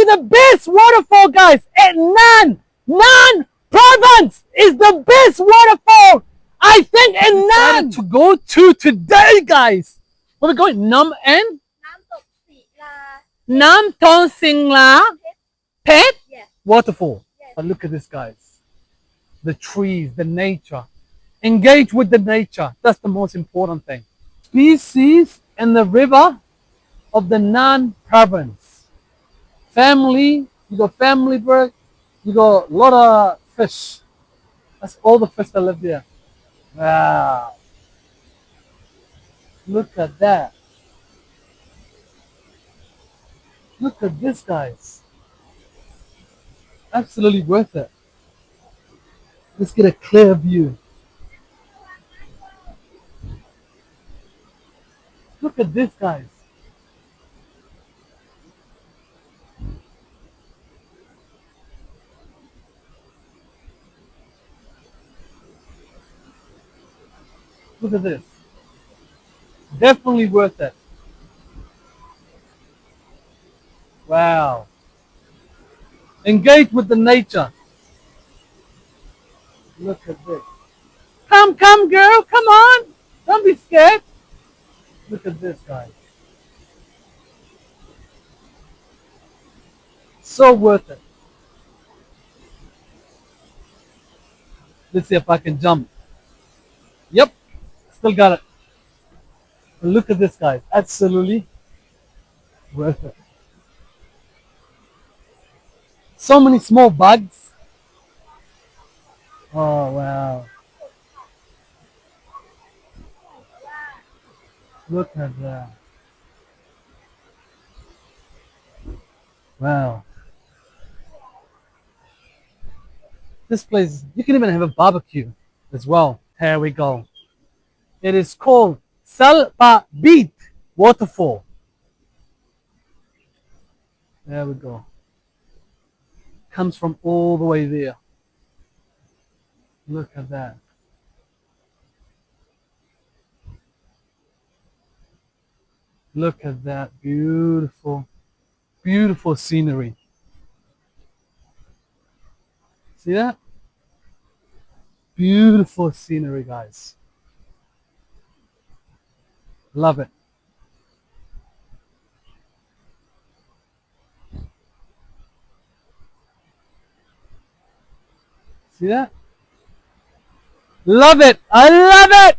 the best waterfall, guys. At Nan province is the best waterfall. I think in Nan to go to today, guys. Where we going? Nam and น้ำตกศิลา Nam Ton Sing La Pet Yes. Waterfall. Yes. But look at this, guys. The trees, the nature. Engage with the nature. That's the most important thing. Species in the river of the Nan province. Family, you got family bird, you got a lot of fish. That's all the fish that live there. Wow. Look at that. Look at this, guys. Absolutely worth it. Let's get a clear view. Look at this, guys. Look at this. Definitely worth it. Wow. Engage with the nature. Look at this. Come, girl. Come on. Don't be scared. Look at this, guys. So worth it. Let's see if I can jump. Yep. Still got it. But look at this, guys. Absolutely worth it. So many small bugs. Oh, wow. Look at that. Wow. This place, you can even have a barbecue as well. Here we go. It is called Silaphet Waterfall. There we go. Comes from all the way there. Look at that. Look at that. Beautiful, beautiful scenery. See that? Beautiful scenery, guys. Love it. See that? Love it. I love it.